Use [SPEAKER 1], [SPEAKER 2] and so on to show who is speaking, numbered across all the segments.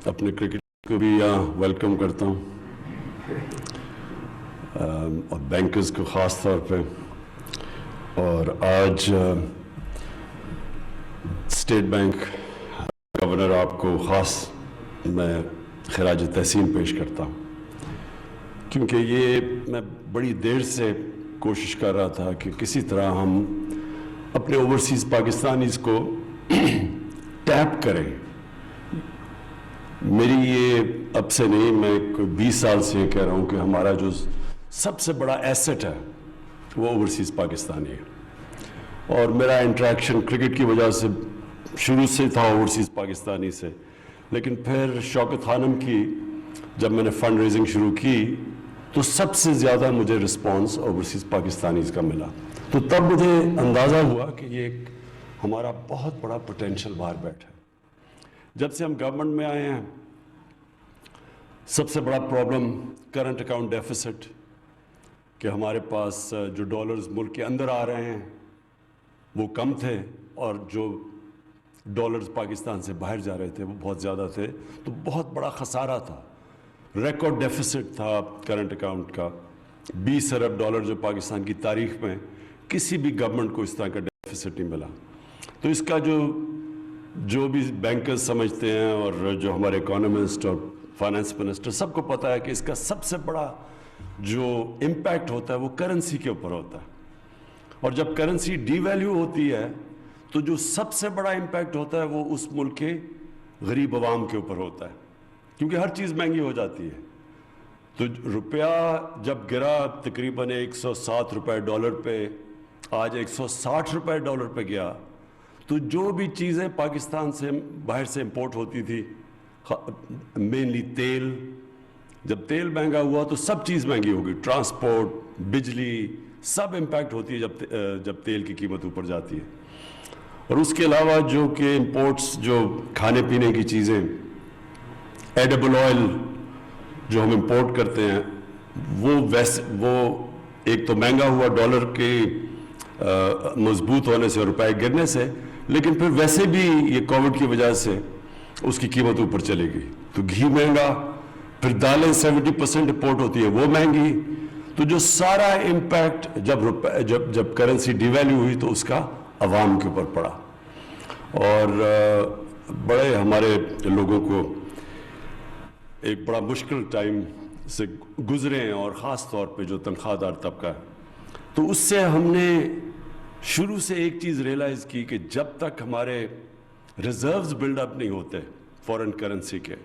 [SPEAKER 1] अपने क्रिकेट को भी यहाँ वेलकम करता हूँ और बैंकर्स को ख़ास तौर पे। और आज स्टेट बैंक गवर्नर आपको ख़ास मैं खराज तहसीन पेश करता हूँ, क्योंकि ये मैं बड़ी देर से कोशिश कर रहा था कि किसी तरह हम अपने ओवरसीज़ पाकिस्तानीज़ को टैप करें। मेरी ये अब से नहीं, मैं कोई 20 साल से कह रहा हूँ कि हमारा जो सबसे बड़ा एसेट है वो ओवरसीज़ पाकिस्तानी है। और मेरा इंटरेक्शन क्रिकेट की वजह से शुरू से था ओवरसीज़ पाकिस्तानी से, लेकिन फिर शौकत खानम की जब मैंने फंड रेजिंग शुरू की तो सबसे ज़्यादा मुझे रिस्पांस ओवरसीज़ पाकिस्तानीज़ का मिला। तो तब मुझे अंदाज़ा हुआ कि ये एक हमारा बहुत बड़ा पोटेंशियल बाहर बैठा है। जब से हम गवर्नमेंट में आए हैं, सबसे बड़ा प्रॉब्लम करंट अकाउंट डेफिसिट, कि हमारे पास जो डॉलर्स मुल्क के अंदर आ रहे हैं वो कम थे और जो डॉलर्स पाकिस्तान से बाहर जा रहे थे वो बहुत ज़्यादा थे। तो बहुत बड़ा खसारा था, रिकॉर्ड डेफिसिट था करंट अकाउंट का। 20 अरब डॉलर जो पाकिस्तान की तारीख में किसी भी गवर्नमेंट को इस तरह का डेफिसिट नहीं मिला। तो इसका जो भी बैंकर्स समझते हैं और जो हमारे इकोनॉमिस्ट और फाइनेंस मिनिस्टर, सबको पता है कि इसका सबसे बड़ा जो इम्पैक्ट होता है वो करेंसी के ऊपर होता है। और जब करेंसी डीवैल्यू होती है तो जो सबसे बड़ा इम्पैक्ट होता है वो उस मुल्क के गरीब अवाम के ऊपर होता है, क्योंकि हर चीज़ महंगी हो जाती है। तो रुपया जब गिरा तकरीबन 107 रुपए डॉलर पे, आज 160 रुपए डॉलर पे गया, तो जो भी चीज़ें पाकिस्तान से बाहर से इंपोर्ट होती थी, मेनली तेल, जब तेल महंगा हुआ तो सब चीज़ महंगी हो गई। ट्रांसपोर्ट, बिजली, सब इम्पैक्ट होती है जब तेल की कीमत ऊपर जाती है। और उसके अलावा जो कि इंपोर्ट्स, जो खाने पीने की चीज़ें, एडिबल ऑयल जो हम इंपोर्ट करते हैं, वो एक तो महंगा हुआ डॉलर के मजबूत होने से, रुपए गिरने से, लेकिन फिर वैसे भी ये कोविड की वजह से उसकी कीमत ऊपर चली गई। तो घी महंगा, फिर दालें 70% इंपोर्ट होती है वो महंगी। तो जो सारा इम्पैक्ट जब करेंसी डिवैल्यू हुई तो उसका अवाम के ऊपर पड़ा। और बड़े हमारे लोगों को एक बड़ा मुश्किल टाइम से गुजरे हैं, और ख़ास तौर पे जो तनख्वाहदार तबका है। तो उससे हमने शुरू से एक चीज़ रियलाइज़ की कि जब तक हमारे रिजर्व्स बिल्डअप नहीं होते फॉरेन करेंसी के,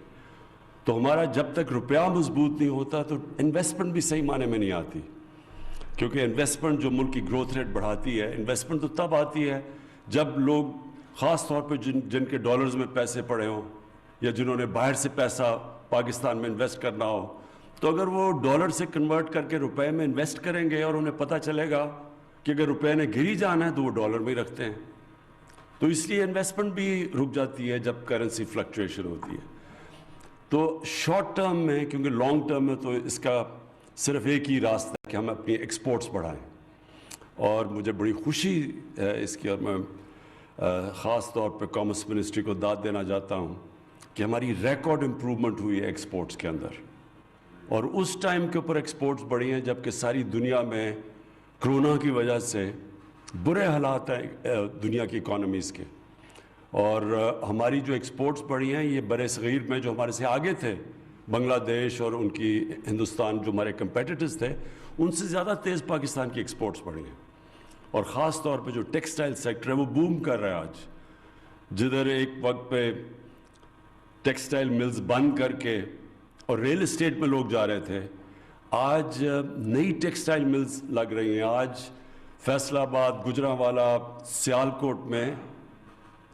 [SPEAKER 1] तो हमारा जब तक रुपया मजबूत नहीं होता तो इन्वेस्टमेंट भी सही माने में नहीं आती। क्योंकि इन्वेस्टमेंट जो मुल्क की ग्रोथ रेट बढ़ाती है, इन्वेस्टमेंट तो तब आती है जब लोग, ख़ास तौर पे जिनके डॉलर्स में पैसे पड़े हों या जिन्होंने बाहर से पैसा पाकिस्तान में इन्वेस्ट करना हो, तो अगर वो डॉलर से कन्वर्ट करके रुपए में इन्वेस्ट करेंगे और उन्हें पता चलेगा कि अगर रुपए ने गिर ही जाना है तो वो डॉलर में ही रखते हैं। तो इसलिए इन्वेस्टमेंट भी रुक जाती है जब करेंसी फ्लक्चुएशन होती है। तो शॉर्ट टर्म में, क्योंकि लॉन्ग टर्म में तो इसका सिर्फ एक ही रास्ता है कि हम अपनी एक्सपोर्ट्स बढ़ाएं। और मुझे बड़ी खुशी है इसकी, और मैं ख़ास तौर पे कॉमर्स मिनिस्ट्री को दाद देना चाहता हूँ कि हमारी रिकॉर्ड इम्प्रूवमेंट हुई है एक्सपोर्ट्स के अंदर। और उस टाइम के ऊपर एक्सपोर्ट्स बढ़ी हैं जबकि सारी दुनिया में कोरोना की वजह से बुरे हालात हैं दुनिया की इकॉनमीज़ के। और हमारी जो एक्सपोर्ट्स बढ़ी हैं, ये बड़े सगीर में जो हमारे से आगे थे, बांग्लादेश और उनकी हिंदुस्तान जो हमारे कंपेटिटर्स थे, उनसे ज़्यादा तेज़ पाकिस्तान की एक्सपोर्ट्स बढ़ी हैं। और ख़ास तौर पे जो टेक्सटाइल सेक्टर है वो बूम कर रहा है आज। जिधर एक वक्त पे टेक्सटाइल मिल्स बंद करके और रियल एस्टेट में लोग जा रहे थे, आज नई टेक्सटाइल मिल्स लग रही हैं। आज फैसलाबाद, गुजरांवाला, सियालकोट में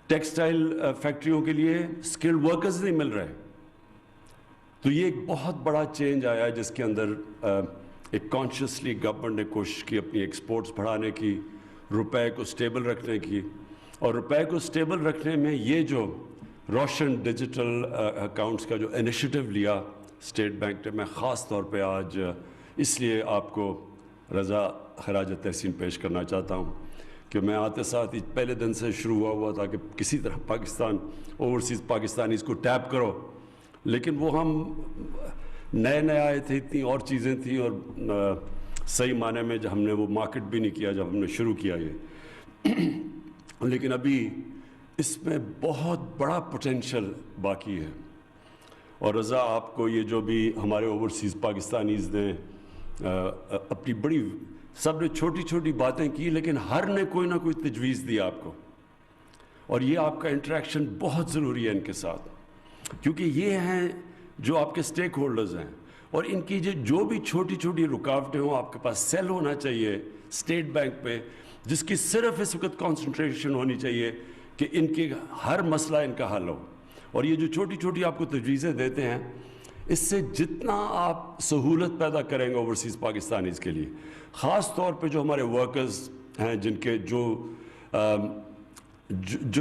[SPEAKER 1] टेक्सटाइल फैक्ट्रियों के लिए स्किल्ड वर्कर्स नहीं मिल रहे। तो ये एक बहुत बड़ा चेंज आया है जिसके अंदर एक कॉन्शियसली गवर्नमेंट ने कोशिश की अपनी एक्सपोर्ट्स बढ़ाने की, रुपए को स्टेबल रखने की। और रुपए को स्टेबल रखने में ये जो रोशन डिजिटल अकाउंट्स का जो इनिशिएटिव लिया स्टेट बैंक ने, मैं ख़ास तौर पे आज इसलिए आपको रज़ा खराज तहसीन पेश करना चाहता हूँ कि मैं आते साथ ही पहले दिन से शुरू हुआ था कि किसी तरह पाकिस्तान ओवरसीज़ पाकिस्तानीज़ को टैप करो। لیکن وہ ہم نئے آئے تھے, اتنی اور چیزیں تھیں, اور صحیح معنی میں ہم نے وہ مارکیٹ بھی نہیں کیا جب ہم نے شروع کیا یہ. لیکن ابھی اس میں بہت بڑا پوٹینشل باقی ہے. اور رضا, آپ کو یہ جو بھی ہمارے اوورسیز پاکستانیز نے اپنی بڑی, سب نے چھوٹی چھوٹی باتیں کی, لیکن ہر نے کوئی نہ کوئی تجویز دی آپ کو, اور یہ آپ کا انٹریکشن بہت ضروری ہے ان کے ساتھ, کیونکہ یہ ہیں جو آپ کے سٹیک ہولڈرز ہیں, اور ان کی جو بھی چھوٹی چھوٹی رکاوٹیں ہوں, آپ کے پاس سیل ہونا چاہیے اسٹیٹ بینک پہ, جس کی صرف اس وقت کانسنٹریشن ہونی چاہیے کہ ان کے ہر مسئلہ ان کا حل ہو. اور یہ جو چھوٹی چھوٹی آپ کو تجویزیں دیتے ہیں, اس سے جتنا آپ سہولت پیدا کریں گے اوورسیز پاکستانیز کے لیے, خاص طور پہ جو ہمارے ورکرز ہیں, جن کے جو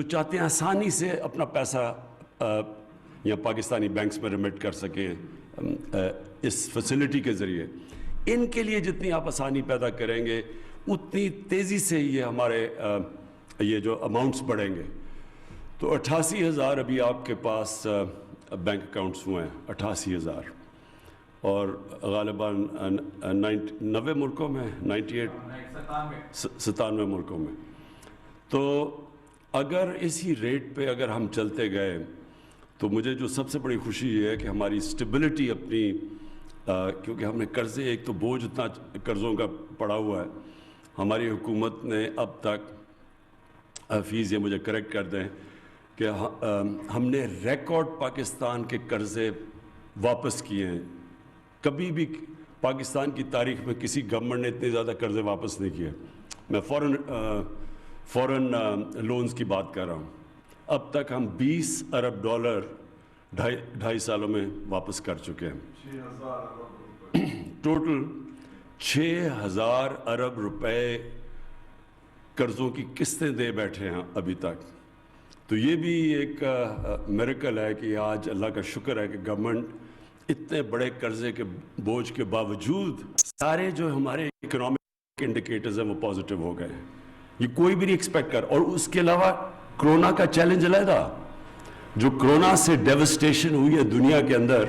[SPEAKER 1] چاہتے ہیں آسانی سے اپنا پیسہ یا پاکستانی بینکس میں ریمٹ کر سکیں اس فیسلٹی کے ذریعے, ان کے لیے جتنی آپ آسانی پیدا کریں گے, اتنی تیزی سے یہ ہمارے یہ جو اماؤنٹس بڑھیں گے. تو 88,000 ابھی آپ کے پاس بینک اکاؤنٹس ہوئے ہیں, 88,000, اور غالباً 90 ملکوں میں, 97 ملکوں میں. تو اگر اسی ریٹ پہ اگر ہم چلتے گئے, تو مجھے جو سب سے بڑی خوشی یہ ہے کہ ہماری اسٹیبلٹی اپنی, کیونکہ ہم نے قرضے, ایک تو بوجھ اتنا قرضوں کا پڑا ہوا ہے, ہماری حکومت نے اب تک, حفیظ یہ مجھے کریکٹ کر دیں, کہ ہم نے ریکارڈ پاکستان کے قرضے واپس کیے ہیں. کبھی بھی پاکستان کی تاریخ میں کسی گورنمنٹ نے اتنے زیادہ قرضے واپس نہیں کیے. میں فورن لونز کی بات کر رہا ہوں. اب تک ہم $20 ارب 2.5 سالوں میں واپس کر چکے ہیں. ٹوٹل 6,000 ارب روپے قرضوں کی قسطیں دے بیٹھے ہیں ابھی تک. تو یہ بھی ایک میریکل ہے کہ آج اللہ کا شکر ہے کہ گورنمنٹ اتنے بڑے قرضے کے بوجھ کے باوجود سارے جو ہمارے اکنامک انڈیکیٹرز ہیں وہ پازیٹیو ہو گئے ہیں. یہ کوئی بھی نہیں ایکسپیکٹ کر. اور اس کے علاوہ کرونا کا چیلنج علیحدہ, جو کرونا سے ڈیوسٹیشن ہوئی ہے دنیا کے اندر.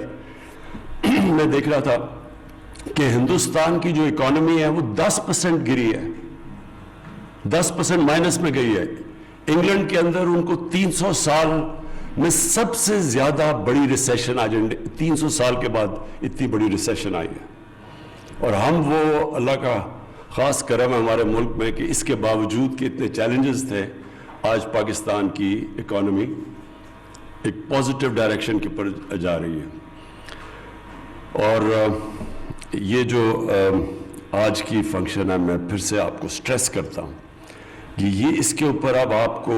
[SPEAKER 1] میں دیکھ رہا تھا کہ ہندوستان کی جو اکانومی ہے وہ 10% گری ہے, 10% مائنس میں گئی ہے. انگلینڈ کے اندر ان کو 300 سال میں سب سے زیادہ بڑی ریسیشن, آج 300 سال کے بعد اتنی بڑی ریسیشن آئی ہے. اور ہم وہ, اللہ کا خاص کرم ہے ہمارے ملک میں کہ اس کے باوجود کہ اتنے چیلنجز تھے, آج پاکستان کی اکانومی ایک پازیٹیو ڈائریکشن کے پر جا رہی ہے. اور یہ جو آج کی فنکشن ہے, میں پھر سے آپ کو سٹریس کرتا ہوں کہ یہ اس کے اوپر اب آپ کو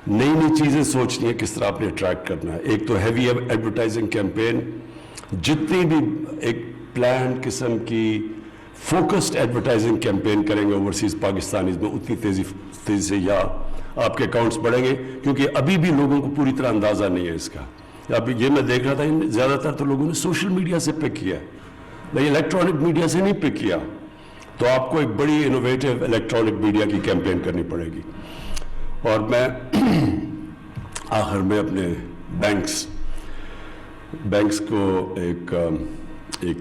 [SPEAKER 1] نئی چیزیں سوچنی ہے, کس طرح آپ نے اٹریکٹ کرنا ہے. ایک تو ہیوی ایڈورٹائزنگ کیمپین, جتنی بھی ایک پلان قسم کی فوکسڈ ایڈورٹائزنگ کیمپین کریں گے اوورسیز پاکستانیز میں, اتنی تیزی سے یا آپ کے اکاؤنٹس بڑھیں گے, کیونکہ ابھی بھی لوگوں کو پوری طرح اندازہ نہیں ہے اس کا. اب یہ میں دیکھ رہا تھا, زیادہ تر تو لوگوں نے سوشل میڈیا سے پک کیا ہے, لیکن الیکٹرانک میڈیا سے نہیں پک کیا. تو آپ کو ایک بڑی انوویٹیو الیکٹرانک میڈیا کی کیمپین کرنی پڑے گی. اور میں آخر میں اپنے بینکس کو ایک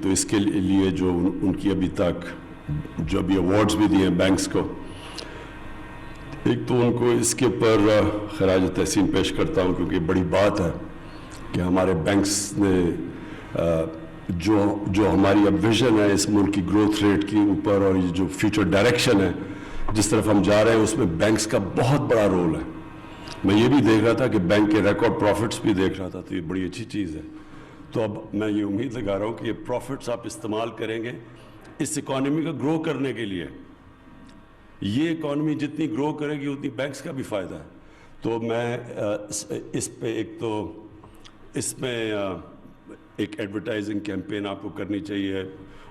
[SPEAKER 1] تو اس کے لیے جو ان کی ابھی تک جو ابھی ایوارڈز بھی دیے ہیں بینکس کو, ایک تو ان کو اس کے اوپر خراج تحسین پیش کرتا ہوں, کیونکہ بڑی بات ہے کہ ہمارے بینکس نے جو ہماری اب ویژن ہے اس ملک کی گروتھ ریٹ کی اوپر, اور یہ جو فیوچر ڈائریکشن ہے جس طرف ہم جا رہے ہیں, اس میں بینکس کا بہت بڑا رول ہے. میں یہ بھی دیکھ رہا تھا کہ بینک کے ریکارڈ پروفٹس بھی دیکھ رہا تھا, تو یہ بڑی اچھی چیز ہے. تو اب میں یہ امید لگا رہا ہوں کہ یہ پروفٹس آپ استعمال کریں گے اس اکانومی کا گرو کرنے کے لیے. یہ اکانومی جتنی گرو کرے گی اتنی بینکس کا بھی فائدہ ہے. تو میں اس پہ اس میں ایک ایڈورٹائزنگ کیمپین آپ کو کرنی چاہیے.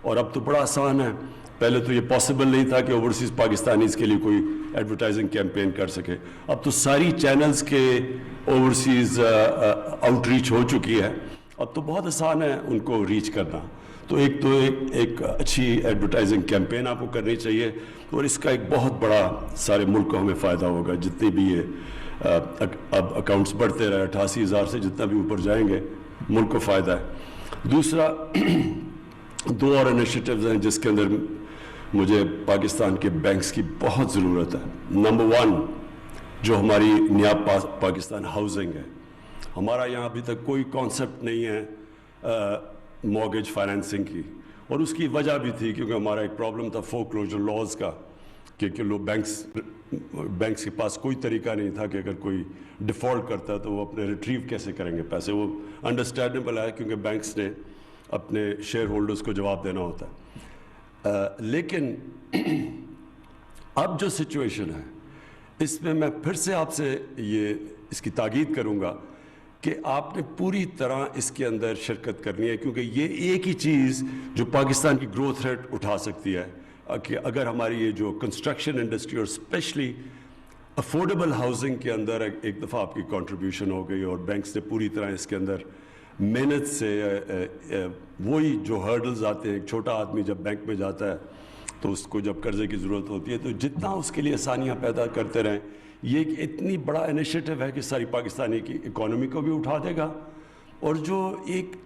[SPEAKER 1] اور اب تو بڑا آسان ہے, پہلے تو یہ پاسبل نہیں تھا کہ اوورسیز پاکستانیز کے لیے کوئی ایڈورٹائزنگ کیمپین کر سکے. اب تو ساری چینلز کے اوورسیز آؤٹ ریچ ہو چکی ہے, اب تو بہت آسان ہے ان کو ریچ کرنا. تو ایک اچھی ایڈورٹائزنگ کیمپین آپ کو کرنی چاہیے, اور اس کا ایک بہت بڑا سارے ملک کو ہمیں فائدہ ہوگا. جتنے بھی یہ اب اکاؤنٹس بڑھتے رہے 88,000 سے جتنا بھی اوپر جائیں گے, मुल्क को फ़ायदा है। दूसरा, दो और इनिशिएटिव्स हैं जिसके अंदर मुझे पाकिस्तान के बैंक्स की बहुत ज़रूरत है। नंबर वन, जो हमारी नया पाकिस्तान हाउसिंग है, हमारा यहाँ अभी तक कोई कॉन्सेप्ट नहीं है मॉर्गेज फाइनेंसिंग की, और उसकी वजह भी थी क्योंकि हमारा एक प्रॉब्लम था फोरक्लोजर लॉज का कि लोग बैंक्स के पास कोई तरीका नहीं था कि अगर कोई डिफ़ॉल्ट करता है तो वो अपने रिट्रीव कैसे करेंगे पैसे। वो अंडरस्टैंडेबल है क्योंकि बैंक्स ने अपने शेयर होल्डर्स को जवाब देना होता है। लेकिन अब जो सिचुएशन है इसमें मैं फिर से आपसे इसकी ताकीद करूँगा कि आपने पूरी तरह इसके अंदर शिरकत करनी है, क्योंकि ये एक ही चीज़ जो पाकिस्तान की ग्रोथ रेट उठा सकती है कि अगर हमारी ये जो कंस्ट्रक्शन इंडस्ट्री और स्पेशली अफोर्डेबल हाउसिंग के अंदर एक दफ़ा आपकी कंट्रीब्यूशन हो गई और बैंक्स ने पूरी तरह इसके अंदर मेहनत से वही जो हर्डल्स आते हैं, एक छोटा आदमी जब बैंक में जाता है तो उसको जब कर्जे की ज़रूरत होती है तो जितना उसके लिए आसानियाँ पैदा करते रहें, ये एक इतनी बड़ा इनिशिएटिव है कि सारी पाकिस्तानी की इकॉनमी को भी उठा देगा। और जो एक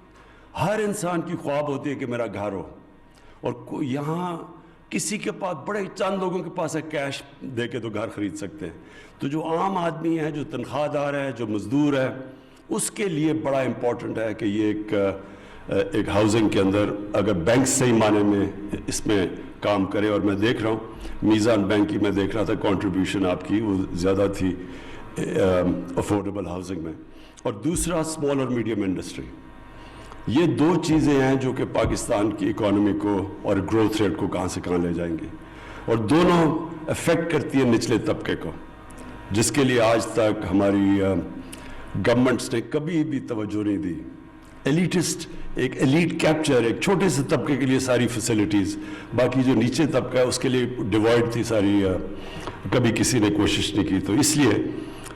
[SPEAKER 1] हर इंसान की ख्वाब होती है कि मेरा घर हो, और यहाँ किसी के पास, बड़े चंद लोगों के पास है कैश दे के तो घर ख़रीद सकते हैं, तो जो आम आदमी है, जो तनख्वाहदार है, जो मज़दूर है, उसके लिए बड़ा इम्पोर्टेंट है कि ये एक हाउसिंग के अंदर अगर बैंक सही माने में इसमें काम करे। और मैं देख रहा हूँ मीज़ान बैंक की, मैं देख रहा था कंट्रीब्यूशन आपकी वो ज़्यादा थी अफोर्डेबल हाउसिंग में। और दूसरा, स्मॉल और मीडियम इंडस्ट्री, ये दो चीज़ें हैं जो कि पाकिस्तान की इकॉनमी को और ग्रोथ रेट को कहाँ से कहाँ ले जाएंगी, और दोनों अफेक्ट करती है निचले तबके को, जिसके लिए आज तक हमारी गवर्नमेंट्स ने कभी भी तवज्जो नहीं दी। एलिटिस्ट, एक एलीट कैप्चर, एक छोटे से तबके के लिए सारी फैसिलिटीज़, बाकी जो नीचे तबका है उसके लिए डिवाइड थी सारी, कभी किसी ने कोशिश नहीं की। तो इसलिए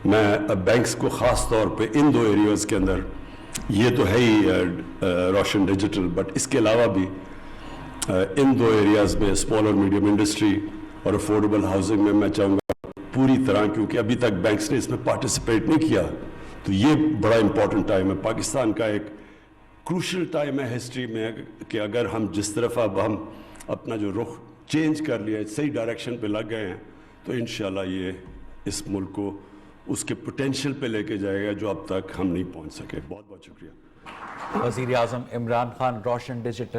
[SPEAKER 1] मैं बैंक्स को ख़ास तौर पे इन दो एरियाज़ के अंदर, ये तो है ही रोशन डिजिटल, बट इसके अलावा भी इन दो एरियाज़ में स्मॉल और मीडियम इंडस्ट्री और अफोर्डेबल हाउसिंग में मैं चाहूँगा पूरी तरह, क्योंकि अभी तक बैंक्स ने इसमें पार्टिसिपेट नहीं किया, तो ये बड़ा इंपॉर्टेंट टाइम है, पाकिस्तान का एक क्रूशल टाइम है हिस्ट्री में, कि अगर हम जिस तरफ अब हम अपना जो रुख चेंज कर लिया, सही डायरेक्शन पे लग गए हैं, तो इंशाल्लाह ये इस मुल्क को उसके पोटेंशियल पे लेके जाएगा जो अब तक हम नहीं पहुंच सके। बहुत बहुत शुक्रिया।
[SPEAKER 2] वज़ीर आज़म इमरान खान, रोशन डिजिटल।